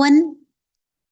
1,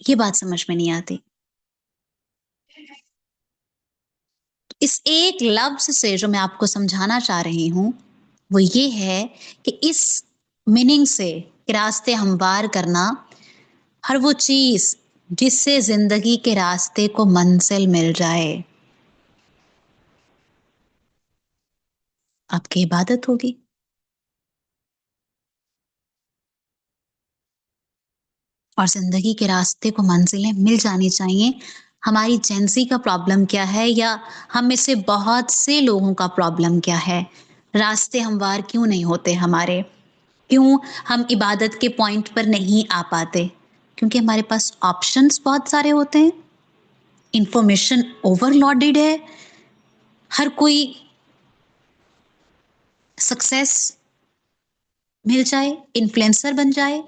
یہ بات سمجھ میں نہیں آتی. اس ایک لفظ سے جو میں آپ کو سمجھانا چاہ رہی ہوں وہ یہ ہے کہ اس میننگ سے کہ راستے ہموار کرنا، ہر وہ چیز جس سے زندگی کے راستے کو منزل مل جائے آپ کی عبادت ہوگی. اور زندگی کے راستے کو منزلیں مل جانی چاہیے. ہماری جینسی کا پرابلم کیا ہے، یا ہم میں سے بہت سے لوگوں کا پرابلم کیا ہے؟ راستے ہموار کیوں نہیں ہوتے ہمارے؟ کیوں ہم عبادت کے پوائنٹ پر نہیں آ پاتے؟ کیونکہ ہمارے پاس آپشنز بہت سارے ہوتے ہیں، انفارمیشن اوور لوڈڈ ہے، ہر کوئی سکسیس مل جائے، انفلوئنسر بن جائے.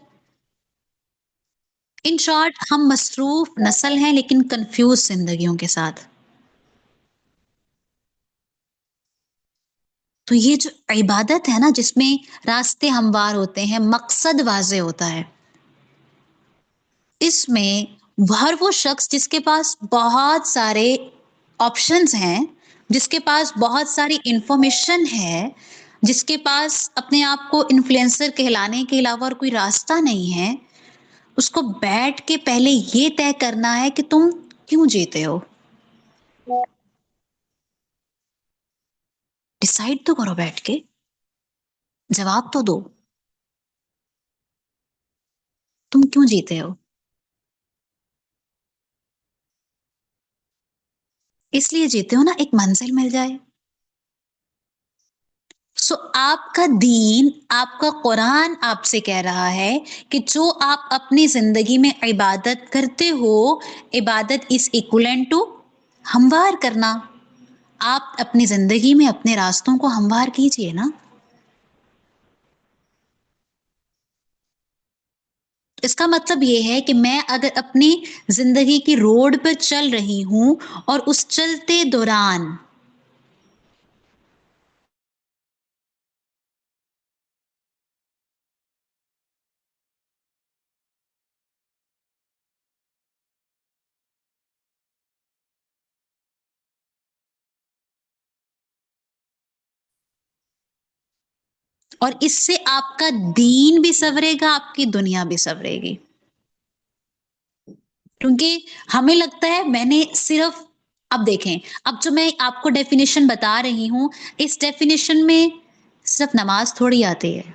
ان شارٹ ہم مصروف نسل ہیں لیکن کنفیوز زندگیوں کے ساتھ. تو یہ جو عبادت ہے نا، جس میں راستے ہموار ہوتے ہیں، مقصد واضح ہوتا ہے، اس میں ہر وہ شخص جس کے پاس بہت سارے آپشنز ہیں، جس کے پاس بہت ساری انفارمیشن ہے، جس کے پاس اپنے آپ کو انفلوئنسر کہلانے کے علاوہ اور کوئی راستہ نہیں ہے، اس کو بیٹھ کے پہلے یہ طے کرنا ہے کہ تم کیوں جیتے ہو. ڈیسائیڈ تو کرو، بیٹھ کے جواب تو دو، تم کیوں جیتے ہو. اس لیے جیتے ہو نا ایک منزل مل جائے. سو آپ کا دین، آپ کا قرآن آپ سے کہہ رہا ہے کہ جو آپ اپنی زندگی میں عبادت کرتے ہو، عبادت از ایکولنٹ ٹو ہموار کرنا. آپ اپنی زندگی میں اپنے راستوں کو ہموار کیجئے نا. اس کا مطلب یہ ہے کہ میں اگر اپنی زندگی کی روڈ پر چل رہی ہوں اور اس چلتے دوران اور اس سے آپ کا دین بھی سنورے گا، آپ کی دنیا بھی سنورے گی. کیونکہ ہمیں لگتا ہے میں نے صرف، اب دیکھیں، اب جو میں آپ کو ڈیفینیشن بتا رہی ہوں، اس ڈیفینیشن میں صرف نماز تھوڑی آتی ہے.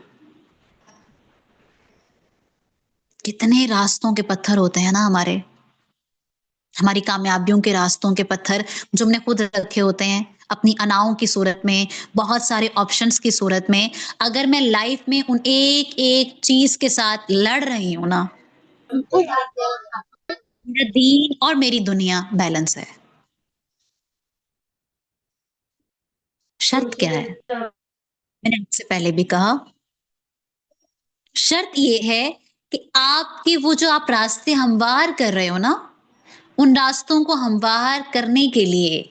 کتنے راستوں کے پتھر ہوتے ہیں نا ہماری کامیابیوں کے راستوں کے پتھر جو ہم نے خود رکھے ہوتے ہیں اپنی اناؤں کی صورت میں، بہت سارے آپشنز کی صورت میں. اگر میں لائف میں ان ایک ایک چیز کے ساتھ لڑ رہی ہوں نا، میرا دین اور میری دنیا بیلنس ہے. شرط کیا ہے؟ میں نے آپ سے پہلے بھی کہا، شرط یہ ہے کہ آپ کے وہ جو آپ راستے ہموار کر رہے ہو نا، ان راستوں کو ہموار کرنے کے لیے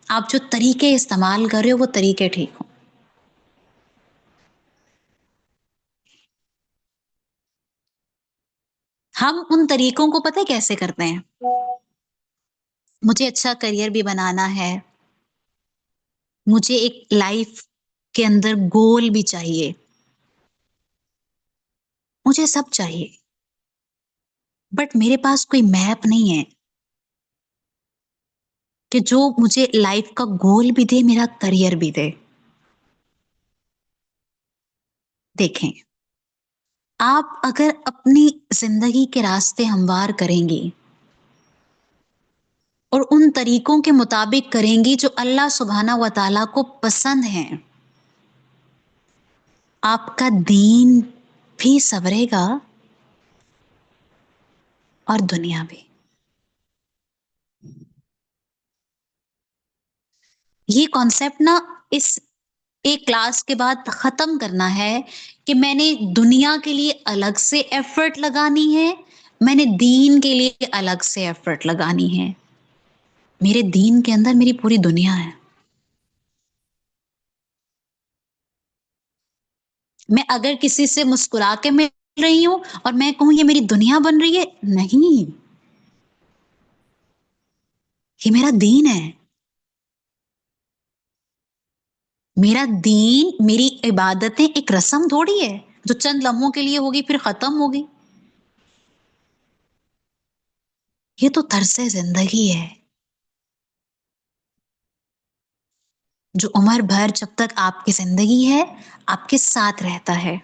آپ جو طریقے استعمال کر رہے ہو وہ طریقے ٹھیک ہوں. ہم ان طریقوں کو پتہ کیسے کرتے ہیں؟ مجھے اچھا کریئر بھی بنانا ہے، مجھے ایک لائف کے اندر گول بھی چاہیے، مجھے سب چاہیے، بٹ میرے پاس کوئی میپ نہیں ہے کہ جو مجھے لائف کا گول بھی دے، میرا کریئر بھی دے. دیکھیں، آپ اگر اپنی زندگی کے راستے ہموار کریں گی اور ان طریقوں کے مطابق کریں گی جو اللہ سبحانہ و تعالیٰ کو پسند ہیں، آپ کا دین بھی سنورے گا اور دنیا بھی. یہ کانسیپٹ نا اس ایک کلاس کے بعد ختم کرنا ہے کہ میں نے دنیا کے لیے الگ سے ایفرٹ لگانی ہے، میں نے دین کے لیے الگ سے ایفرٹ لگانی ہے. میرے دین کے اندر میری پوری دنیا ہے. میں اگر کسی سے مسکرا کے میں رہی ہوں اور میں کہوں یہ میری دنیا بن رہی ہے، نہیں، یہ میرا دین ہے. میرا دین، میری عبادتیں ایک رسم تھوڑی ہے جو چند لمحوں کے لیے ہوگی پھر ختم ہوگی. یہ تو طرز زندگی ہے جو عمر بھر جب تک آپ کی زندگی ہے آپ کے ساتھ رہتا ہے.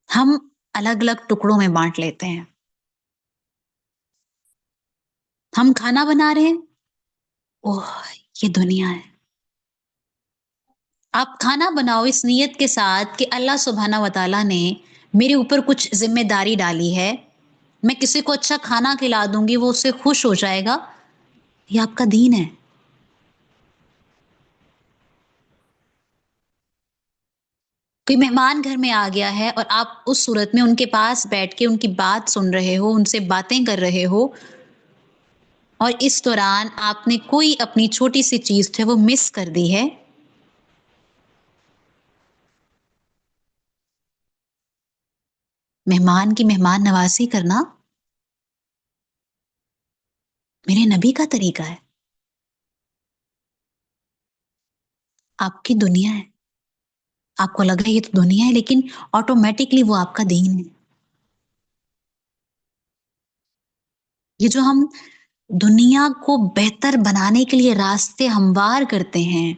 ہم الگ الگ ٹکڑوں میں بانٹ لیتے ہیں. ہم کھانا بنا رہے ہیں، اوہ یہ دنیا ہے. آپ کھانا بناؤ اس نیت کے ساتھ کہ اللہ سبحانہ و تعالیٰ نے میرے اوپر کچھ ذمہ داری ڈالی ہے، میں کسی کو اچھا کھانا کھلا دوں گی، وہ اس سے خوش ہو جائے گا. یہ آپ کا دین ہے. کوئی مہمان گھر میں آ گیا ہے اور آپ اس صورت میں ان کے پاس بیٹھ کے ان کی بات سن رہے ہو، ان سے باتیں کر رہے ہو، اور اس دوران آپ نے کوئی اپنی چھوٹی سی چیز تھے وہ مس کر دی ہے، مہمان کی مہمان نوازی کرنا میرے نبی کا طریقہ ہے. آپ کی دنیا ہے، آپ کو لگ رہا ہے یہ تو دنیا ہے، لیکن آٹومیٹکلی وہ آپ کا دین ہے. یہ جو ہم دنیا کو بہتر بنانے کے لیے راستے ہموار کرتے ہیں،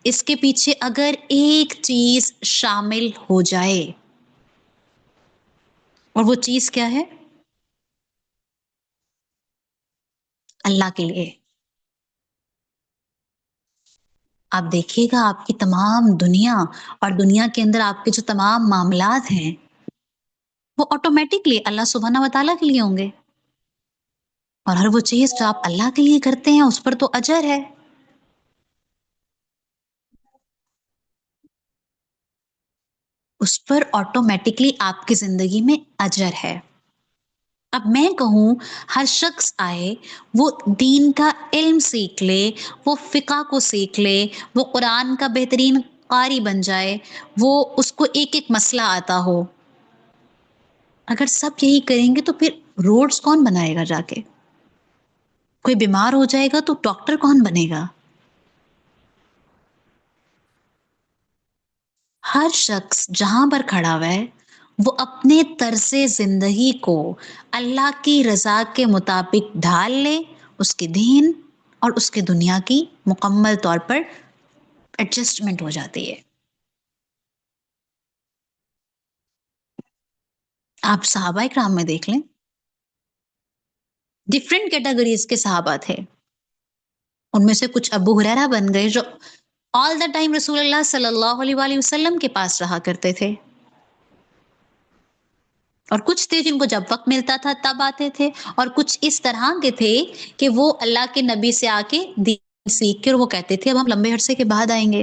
اس کے پیچھے اگر ایک چیز شامل ہو جائے، اور وہ چیز کیا ہے؟ اللہ کے لیے. آپ دیکھیے گا آپ کی تمام دنیا اور دنیا کے اندر آپ کے جو تمام معاملات ہیں وہ آٹومیٹکلی اللہ سبحانہ و تعالیٰ کے لیے ہوں گے. اور ہر وہ چیز جو آپ اللہ کے لیے کرتے ہیں اس پر تو اجر ہے. اس پر آٹومیٹکلی آپ کی زندگی میں اجر ہے. اب میں کہوں ہر شخص آئے، وہ دین کا علم سیکھ لے، وہ فقہ کو سیکھ لے، وہ قرآن کا بہترین قاری بن جائے، وہ اس کو ایک ایک مسئلہ آتا ہو. اگر سب یہی کریں گے تو پھر روڈز کون بنائے گا جا کے؟ کوئی بیمار ہو جائے گا تو ڈاکٹر کون بنے گا؟ ہر شخص جہاں پر کھڑا ہوا ہے وہ اپنے طرز زندگی کو اللہ کی رضا کے مطابق ڈھال لے، اس کے دین اور اس کے دنیا کی مکمل طور پر ایڈجسٹمنٹ ہو جاتی ہے. آپ صحابہ کرام میں دیکھ لیں، ڈفرینٹ کیٹیگریز کے صحابہ تھے. ان میں سے کچھ ابو ہریرہ بن گئے جو آل دا ٹائم رسول اللہ صلی اللہ علیہ وآلہ وسلم کے پاس رہا کرتے تھے، اور کچھ تھے جن کو جب وقت ملتا تھا تب آتے تھے، اور کچھ اس طرح کے تھے کہ وہ اللہ کے نبی سے آ کے دین سیکھ کے اور وہ کہتے تھے اب ہم لمبے عرصے کے بعد آئیں گے.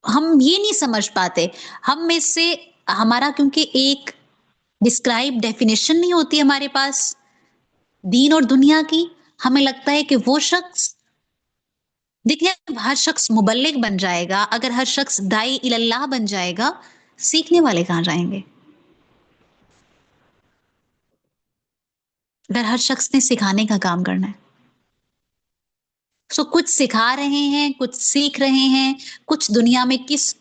ہم یہ نہیں سمجھ پاتے، ہم میں سے ہمارا کیونکہ ایک ڈسکرائب ڈیفینیشن نہیں ہوتی ہمارے پاس دین اور دنیا کی. ہمیں لگتا ہے کہ وہ شخص، دیکھیے ہر شخص مبلغ بن جائے گا، اگر ہر شخص داعی اللہ بن جائے گا، سیکھنے والے کہاں جائیں گے؟ اگر ہر شخص نے سکھانے کا کام کرنا ہے، کچھ سکھا رہے ہیں، کچھ سیکھ رہے ہیں، کچھ دنیا میں کس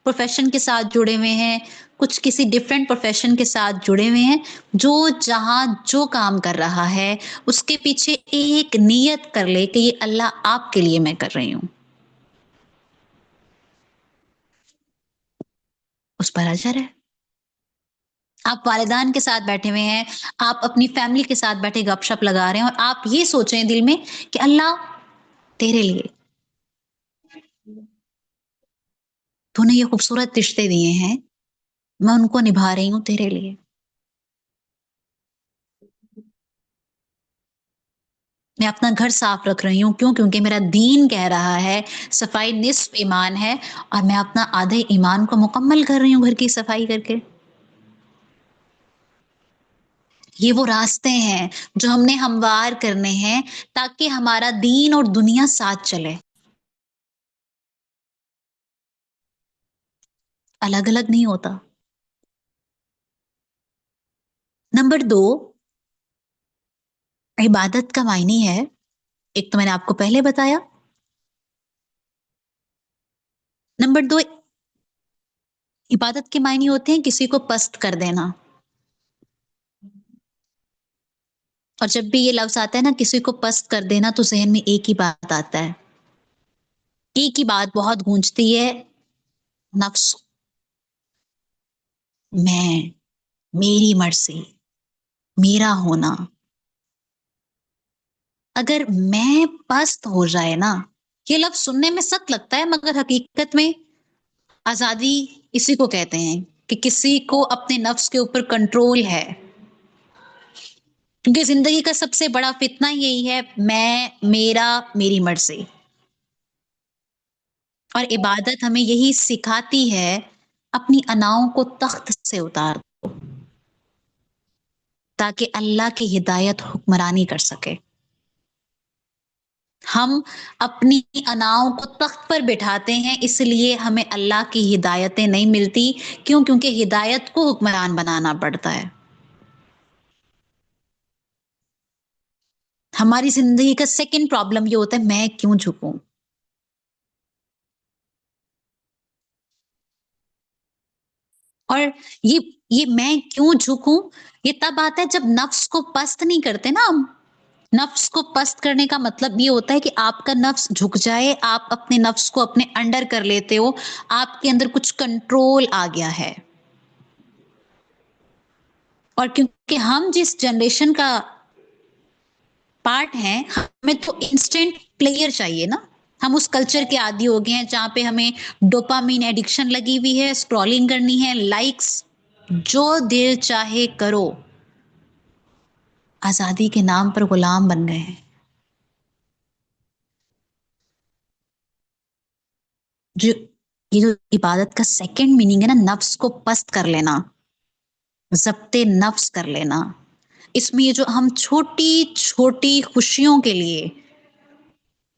پروفیشن کے ساتھ جڑے ہوئے ہیں، کچھ کسی ڈفرینٹ پروفیشن کے ساتھ جڑے ہوئے ہیں. جو جہاں جو کام کر رہا ہے اس کے پیچھے ایک نیت کر لے کہ یہ اللہ آپ کے لیے میں کر رہی ہوں، اس پر اجر ہے. آپ والدین کے ساتھ بیٹھے ہوئے ہیں، آپ اپنی فیملی کے ساتھ بیٹھے گپ شپ لگا رہے ہیں، اور آپ یہ سوچیں دل میں کہ اللہ تیرے لیے تو نے یہ خوبصورت رشتے دیے ہیں، میں ان کو نبھا رہی ہوں تیرے لیے. میں اپنا گھر صاف رکھ رہی ہوں، کیوں؟ کیونکہ میرا دین کہہ رہا ہے صفائی نصف ایمان ہے، اور میں اپنا آدھے ایمان کو مکمل کر رہی ہوں گھر کی صفائی کر کے. یہ وہ راستے ہیں جو ہم نے ہموار کرنے ہیں تاکہ ہمارا دین اور دنیا ساتھ چلے. الگ الگ نہیں ہوتا. نمبر 2، عبادت کا معنی ہے، ایک تو میں نے آپ کو پہلے بتایا. نمبر 2، عبادت کے معنی ہوتے ہیں کسی کو پست کر دینا. اور جب بھی یہ لفظ آتا ہے نا کسی کو پست کر دینا تو ذہن میں ایک ہی بات آتا ہے، ایک ہی بات بہت گونجتی ہے، نفس، میں، میری مرضی، میرا ہونا. اگر میں پست ہو جائے نا، یہ لفظ سننے میں سخت لگتا ہے مگر حقیقت میں آزادی اسی کو کہتے ہیں کہ کسی کو اپنے نفس کے اوپر کنٹرول ہے. کیونکہ زندگی کا سب سے بڑا فتنہ یہی ہے، میں، میرا، میری مرضی. اور عبادت ہمیں یہی سکھاتی ہے، اپنی اناؤں کو تخت سے اتار دو تاکہ اللہ کی ہدایت حکمرانی کر سکے. ہم اپنی اناؤں کو تخت پر بٹھاتے ہیں، اس لیے ہمیں اللہ کی ہدایتیں نہیں ملتی. کیوں؟ کیونکہ ہدایت کو حکمران بنانا پڑتا ہے. ہماری زندگی کا سیکنڈ پرابلم یہ ہوتا ہے، میں کیوں جھکوں. اور یہ میں کیوں جھکوں یہ تب آتا ہے جب نفس کو پست نہیں کرتے نا ہم. نفس کو پست کرنے کا مطلب یہ ہوتا ہے کہ آپ کا نفس جھک جائے، آپ اپنے نفس کو اپنے انڈر کر لیتے ہو، آپ کے اندر کچھ کنٹرول آ گیا ہے. اور کیونکہ ہم جس جنریشن کا پارٹ ہیں، ہمیں تو انسٹنٹ پلیئر چاہیے نا. ہم اس کلچر کے عادی ہو گئے ہیں جہاں پہ ہمیں ڈوپامین ایڈکشن لگی ہوئی ہے، اسکرولنگ کرنی ہے، لائکس، جو دل چاہے کرو. آزادی کے نام پر غلام بن گئے ہیں. یہ جو عبادت کا سیکنڈ میننگ ہے نا، نفس کو پست کر لینا، ضبط نفس کر لینا. اس میں یہ جو ہم چھوٹی چھوٹی خوشیوں کے لیے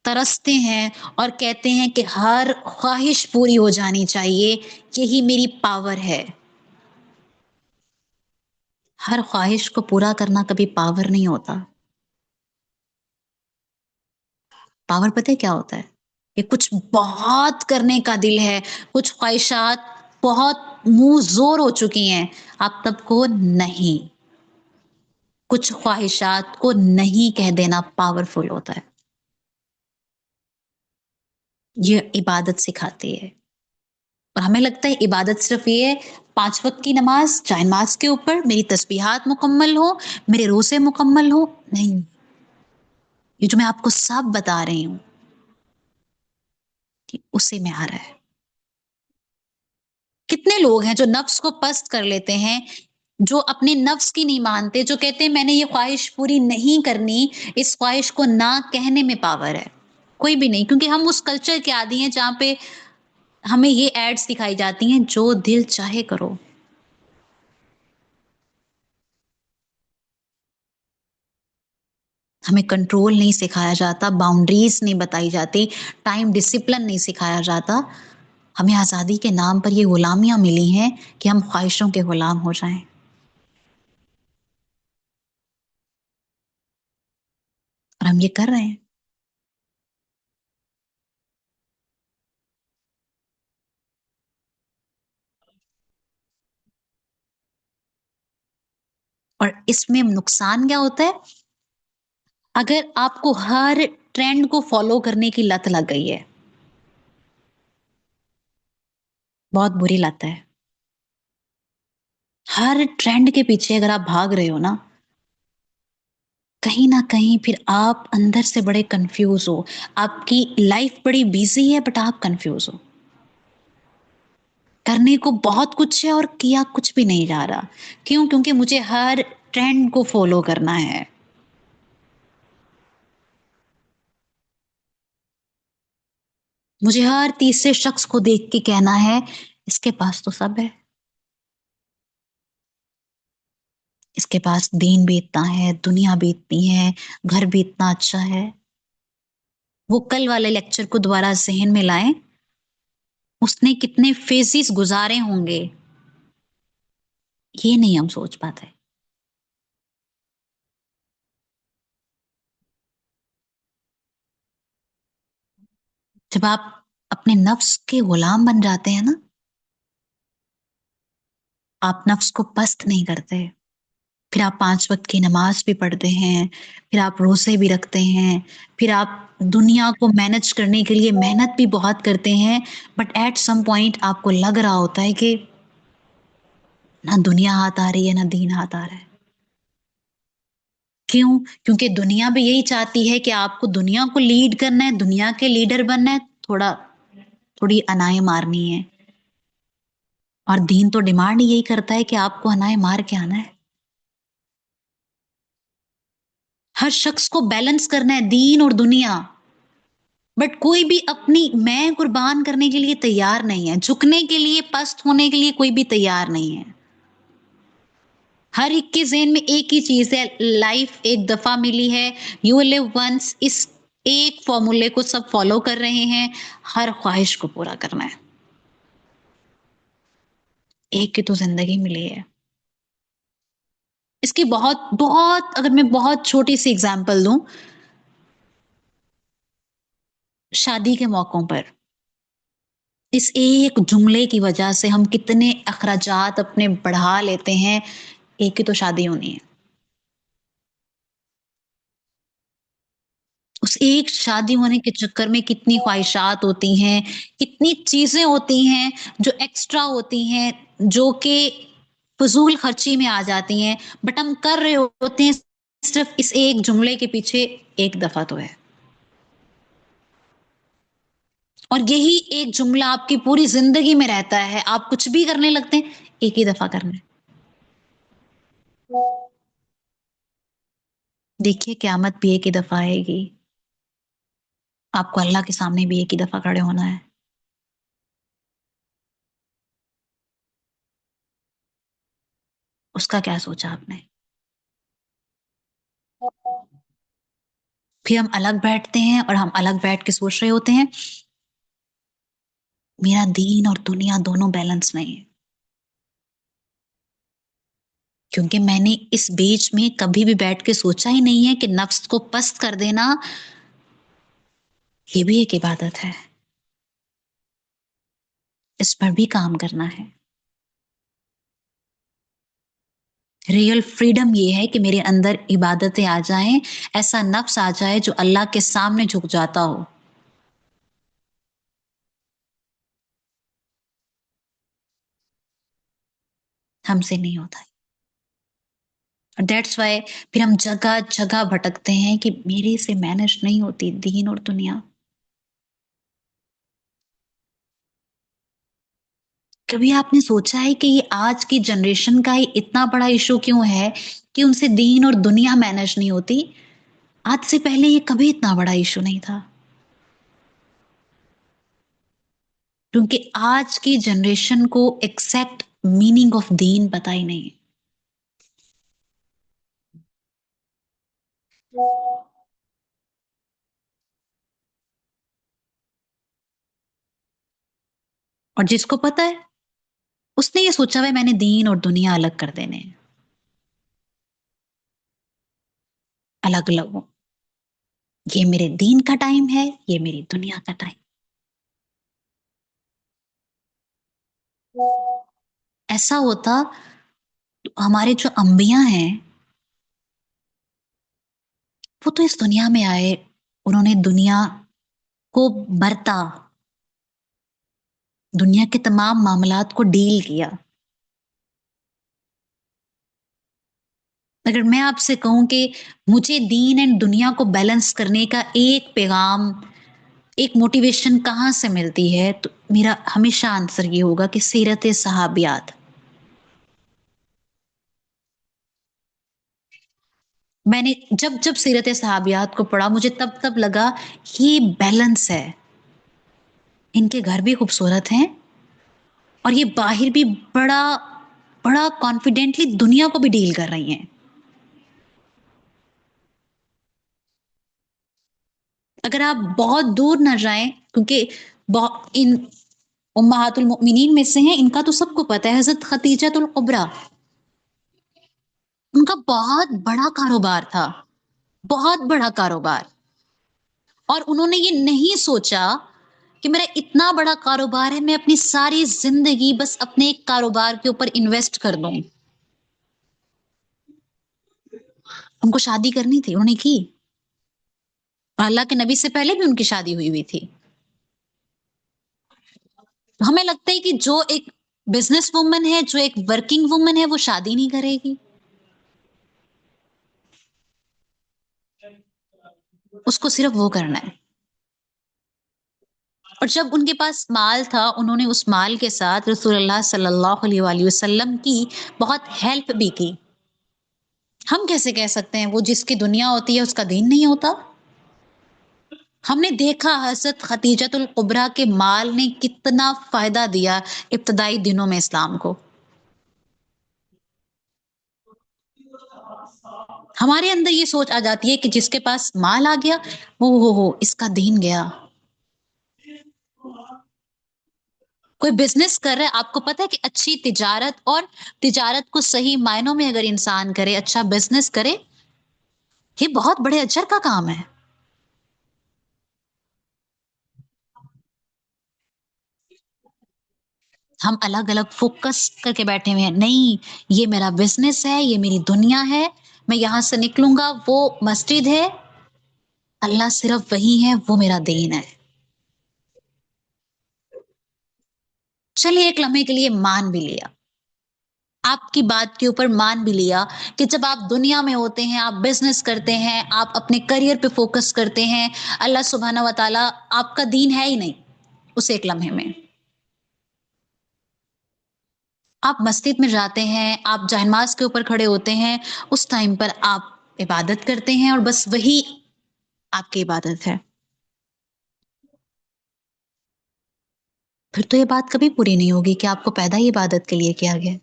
ترستے ہیں اور کہتے ہیں کہ ہر خواہش پوری ہو جانی چاہیے، یہی میری پاور ہے. ہر خواہش کو پورا کرنا کبھی پاور نہیں ہوتا. پاور پتہ ہے کیا ہوتا ہے؟ یہ کچھ بہت کرنے کا دل ہے، کچھ خواہشات بہت منہ زور ہو چکی ہیں، آپ تب کو نہیں، کچھ خواہشات کو نہیں کہہ دینا پاورفل ہوتا ہے. یہ عبادت سکھاتی ہے. اور ہمیں لگتا ہے عبادت صرف یہ ہے 5 وقت کی نماز، جائے نماز کے اوپر میری تسبیحات مکمل ہو، میرے روزے مکمل ہو. نہیں، یہ جو میں آپ کو سب بتا رہی ہوں اسی میں آ رہا ہے. کتنے لوگ ہیں جو نفس کو پست کر لیتے ہیں، جو اپنے نفس کی نہیں مانتے، جو کہتے ہیں میں نے یہ خواہش پوری نہیں کرنی. اس خواہش کو نہ کہنے میں پاور ہے، کوئی بھی نہیں. کیونکہ ہم اس کلچر کے عادی ہیں جہاں پہ ہمیں یہ ایڈز دکھائی جاتی ہیں، جو دل چاہے کرو. ہمیں کنٹرول نہیں سکھایا جاتا، باؤنڈریز نہیں بتائی جاتی، ٹائم ڈسپلن نہیں سکھایا جاتا. ہمیں آزادی کے نام پر یہ غلامیاں ملی ہیں کہ ہم خواہشوں کے غلام ہو جائیں. اور ہم یہ کر رہے ہیں. اور اس میں نقصان کیا ہوتا ہے؟ اگر آپ کو ہر ٹرینڈ کو فالو کرنے کی لت لگ گئی ہے، بہت بری لت ہے. ہر ٹرینڈ کے پیچھے اگر آپ بھاگ رہے ہو نا، کہیں نہ کہیں پھر آپ اندر سے بڑے کنفیوز ہو. آپ کی لائف بڑی بیزی ہے بٹ آپ کنفیوز ہو. کرنے کو بہت کچھ ہے اور کیا کچھ بھی نہیں جا رہا. کیوں؟ کیونکہ مجھے ہر ٹرینڈ کو فالو کرنا ہے. مجھے ہر تیسرے شخص کو دیکھ کے کہنا ہے اس کے پاس تو سب ہے، اس جس کے پاس دین بھی اتنا ہے، دنیا بھی اتنی ہے، گھر بھی اتنا اچھا ہے، وہ کل والے لیکچر کو دوبارہ ذہن میں لائیں، اس نے کتنے فیزز گزارے ہوں گے، یہ نہیں ہم سوچ پاتے. جب آپ اپنے نفس کے غلام بن جاتے ہیں نا، آپ نفس کو پست نہیں کرتے، پھر آپ 5 وقت کی نماز بھی پڑھتے ہیں، پھر آپ روزے بھی رکھتے ہیں، پھر آپ دنیا کو مینج کرنے کے لیے محنت بھی بہت کرتے ہیں، بٹ ایٹ سم پوائنٹ آپ کو لگ رہا ہوتا ہے کہ نہ دنیا ہاتھ آ رہی ہے نہ دین ہاتھ آ رہا ہے. کیوں؟ کیونکہ دنیا بھی یہی چاہتی ہے کہ آپ کو دنیا کو لیڈ کرنا ہے، دنیا کے لیڈر بننا ہے، تھوڑی انائیں مارنی ہے. اور دین تو ڈیمانڈ یہی کرتا ہے کہ آپ کو انائیں مار کے آنا ہے. ہر شخص کو بیلنس کرنا ہے دین اور دنیا، بٹ کوئی بھی اپنی میں قربان کرنے کے لیے تیار نہیں ہے، جھکنے کے لیے، پست ہونے کے لیے کوئی بھی تیار نہیں ہے. ہر ایک کے ذہن میں ایک ہی چیز ہے، لائف ایک دفعہ ملی ہے، یو لیو ونس. اس ایک فارمولے کو سب فالو کر رہے ہیں، ہر خواہش کو پورا کرنا ہے. ایک کی تو زندگی ملی ہے. اس کی بہت اگر میں بہت چھوٹی سی اگزامپل دوں، شادی کے موقعوں پر اس ایک جملے کی وجہ سے ہم کتنے اخراجات اپنے بڑھا لیتے ہیں. ایک کی تو شادی ہونی ہے، اس ایک شادی ہونے کے چکر میں کتنی خواہشات ہوتی ہیں، کتنی چیزیں ہوتی ہیں جو ایکسٹرا ہوتی ہیں، جو کہ فضول خرچی میں آ جاتی ہیں، بٹ ہم کر رہے ہوتے ہیں صرف اس ایک جملے کے پیچھے ایک دفعہ تو ہے. اور یہی ایک جملہ آپ کی پوری زندگی میں رہتا ہے، آپ کچھ بھی کرنے لگتے ہیں ایک ہی دفعہ کرنا ہے. دیکھیے قیامت بھی ایک ہی دفعہ آئے گی، آپ کو اللہ کے سامنے بھی ایک ہی دفعہ کھڑے ہونا ہے. اس کا کیا سوچا آپ نے؟ پھر ہم الگ بیٹھتے ہیں اور ہم الگ بیٹھ کے سوچ رہے ہوتے ہیں میرا دین اور دنیا دونوں بیلنس نہیں ہے، کیونکہ میں نے اس بیچ میں کبھی بھی بیٹھ کے سوچا ہی نہیں ہے کہ نفس کو پست کر دینا یہ بھی ایک عبادت ہے، اس پر بھی کام کرنا ہے. ریئل فریڈم یہ ہے کہ میرے اندر عبادتیں آ جائیں، ایسا نفس آ جائے جو اللہ کے سامنے جھک جاتا ہو. ہم سے نہیں ہوتا. دیٹس وائی پھر ہم جگہ جگہ بھٹکتے ہیں کہ میرے سے مینج نہیں ہوتی دین اور دنیا. کبھی آپ نے سوچا ہے کہ یہ آج کی جنریشن کا ہی اتنا بڑا ایشو کیوں ہے کہ ان سے دین اور دنیا مینج نہیں ہوتی؟ آج سے پہلے یہ کبھی اتنا بڑا ایشو نہیں تھا، کیونکہ آج کی جنریشن کو ایکزیکٹ میننگ آف دین پتہ ہی نہیں ہے. اور جس کو پتہ ہے اس نے یہ سوچا ہوا ہے میں نے دین اور دنیا الگ کر دینے ہیں، الگ الگ ہو. یہ میرے دین کا ٹائم ہے، یہ میری دنیا کا ٹائم. ایسا ہوتا تو ہمارے جو انبیاء ہیں وہ تو اس دنیا میں آئے، انہوں نے دنیا کو برتا، دنیا کے تمام معاملات کو ڈیل کیا. اگر میں آپ سے کہوں کہ مجھے دین اینڈ دنیا کو بیلنس کرنے کا ایک پیغام، ایک موٹیویشن کہاں سے ملتی ہے، تو میرا ہمیشہ آنسر یہ ہوگا کہ سیرت صحابیات. میں نے جب سیرت صحابیات کو پڑھا مجھے تب لگا یہ بیلنس ہے. ان کے گھر بھی خوبصورت ہیں اور یہ باہر بھی بڑا کانفیڈنٹلی دنیا کو بھی ڈیل کر رہی ہیں. اگر آپ بہت دور نہ جائیں، کیونکہ ان امہات المؤمنین میں سے ہیں، ان کا تو سب کو پتہ ہے، حضرت خدیجہ الکبریٰ، ان کا بہت بڑا کاروبار تھا، بہت بڑا کاروبار، اور انہوں نے یہ نہیں سوچا کہ میرا اتنا بڑا کاروبار ہے، میں اپنی ساری زندگی بس اپنے ایک کاروبار کے اوپر انویسٹ کر دوں۔ ان کو شادی کرنی تھی، انہوں نے کی، اور اللہ کے نبی سے پہلے بھی ان کی شادی ہوئی تھی۔ ہمیں لگتا ہے کہ جو ایک بزنس وومن ہے، جو ایک ورکنگ وومن ہے، وہ شادی نہیں کرے گی، اس کو صرف وہ کرنا ہے۔ اور جب ان کے پاس مال تھا، انہوں نے اس مال کے ساتھ رسول اللہ صلی اللہ علیہ وآلہ وسلم کی بہت ہیلپ بھی کی۔ ہم کیسے کہہ سکتے ہیں وہ جس کی دنیا ہوتی ہے اس کا دین نہیں ہوتا؟ ہم نے دیکھا حضرت خدیجہ الکبریٰ کے مال نے کتنا فائدہ دیا ابتدائی دنوں میں اسلام کو۔ ہمارے اندر یہ سوچ آ جاتی ہے کہ جس کے پاس مال آ گیا، ہو اس کا دین گیا۔ کوئی بزنس کر رہا ہے، آپ کو پتہ ہے کہ اچھی تجارت، اور تجارت کو صحیح معنوں میں اگر انسان کرے، اچھا بزنس کرے، یہ بہت بڑے اجر کا کام ہے۔ ہم الگ الگ فوکس کر کے بیٹھے ہوئے ہیں، نہیں یہ میرا بزنس ہے، یہ میری دنیا ہے، میں یہاں سے نکلوں گا، وہ مسجد ہے، اللہ صرف وہی ہے، وہ میرا دین ہے۔ چلیے ایک لمحے کے لیے مان بھی لیا، آپ کی بات کے اوپر مان بھی لیا کہ جب آپ دنیا میں ہوتے ہیں، آپ بزنس کرتے ہیں، آپ اپنے کریئر پہ فوکس کرتے ہیں، اللہ سبحانہ و تعالیٰ آپ کا دین ہے ہی نہیں اس ایک لمحے میں۔ آپ مسجد میں جاتے ہیں، آپ جہنماز کے اوپر کھڑے ہوتے ہیں، اس ٹائم پر آپ عبادت کرتے ہیں، اور بس وہی آپ کی عبادت ہے۔ پھر تو یہ بات کبھی پوری نہیں ہوگی کہ آپ کو پیدا ہی عبادت کے لیے کیا گیا۔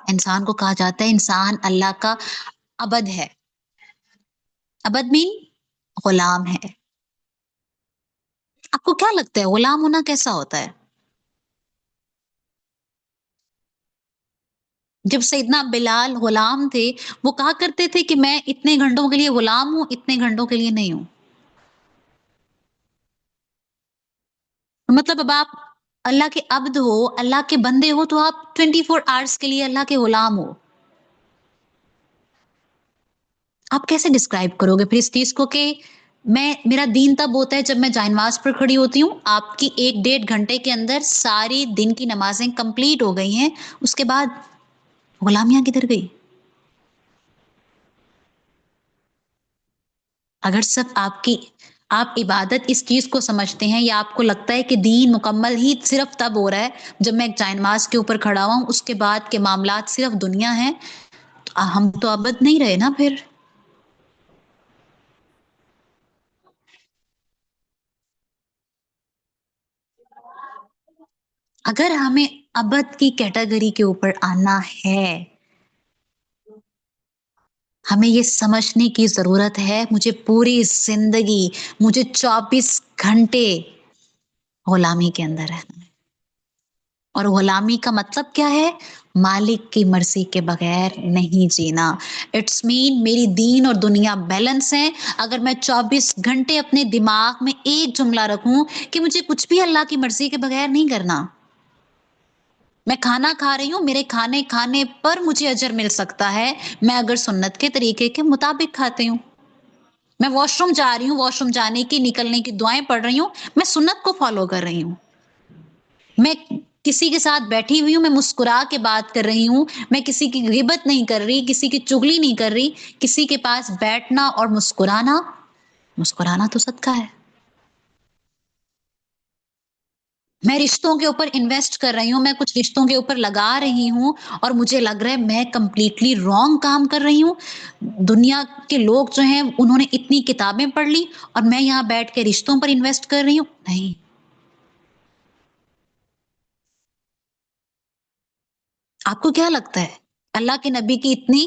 انسان کو کہا جاتا ہے انسان اللہ کا عبد ہے۔ عبد مین غلام ہے۔ آپ کو کیا لگتا ہے غلام ہونا کیسا ہوتا ہے؟ جب سیدنا بلال غلام تھے، وہ کہا کرتے تھے کہ میں اتنے گھنٹوں کے لیے غلام ہوں، اتنے گھنٹوں کے لیے نہیں ہوں۔ مطلب اب آپ اللہ کے عبد ہو، اللہ کے بندے ہو، تو آپ 24 آورس کے لیے اللہ کے غلام ہو۔ آپ کیسے ڈسکرائب کرو گے پھر اس چیز کو کہ میرا دین تب ہوتا ہے جب میں جائنماز پر کھڑی ہوتی ہوں، آپ کی 1-1.5 گھنٹے کے اندر ساری دن کی نمازیں کمپلیٹ ہو گئی ہیں، اس کے بعد غلامیاں کدھر گئی؟ اگر صرف آپ عبادت اس چیز کو سمجھتے ہیں، یا آپ کو لگتا ہے کہ دین مکمل ہی صرف تب ہو رہا ہے جب میں ایک جائنماز کے اوپر کھڑا ہوا ہوں، اس کے بعد کے معاملات صرف دنیا ہیں، تو ہم تو عبد نہیں رہے نا پھر۔ اگر ہمیں عبد کی کیٹیگری کے اوپر آنا ہے، ہمیں یہ سمجھنے کی ضرورت ہے مجھے پوری زندگی، مجھے 24 گھنٹے غلامی کے اندر رہنا ہے۔ اور غلامی کا مطلب کیا ہے؟ مالک کی مرضی کے بغیر نہیں جینا۔ اٹس مین میری دین اور دنیا بیلنس ہیں۔ اگر میں 24 گھنٹے اپنے دماغ میں ایک جملہ رکھوں کہ مجھے کچھ بھی اللہ کی مرضی کے بغیر نہیں کرنا، میں کھانا کھا رہی ہوں، میرے کھانے پر مجھے اجر مل سکتا ہے، میں اگر سنت کے طریقے کے مطابق کھاتی ہوں۔ میں واش روم جا رہی ہوں، واش روم جانے کی، نکلنے کی دعائیں پڑھ رہی ہوں، میں سنت کو فالو کر رہی ہوں۔ میں کسی کے ساتھ بیٹھی ہوئی ہوں، میں مسکرا کے بات کر رہی ہوں، میں کسی کی غیبت نہیں کر رہی، کسی کی چغلی نہیں کر رہی۔ کسی کے پاس بیٹھنا اور مسکرانا تو صدقہ ہے۔ میں رشتوں کے اوپر انویسٹ کر رہی ہوں، میں کچھ رشتوں کے اوپر لگا رہی ہوں، اور مجھے لگ رہا ہے میں کمپلیٹلی رانگ کام کر رہی ہوں۔ دنیا کے لوگ جو ہیں انہوں نے اتنی کتابیں پڑھ لی، اور میں یہاں بیٹھ کے رشتوں پر انویسٹ کر رہی ہوں۔ نہیں، آپ کو کیا لگتا ہے اللہ کے نبی کی اتنی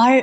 اور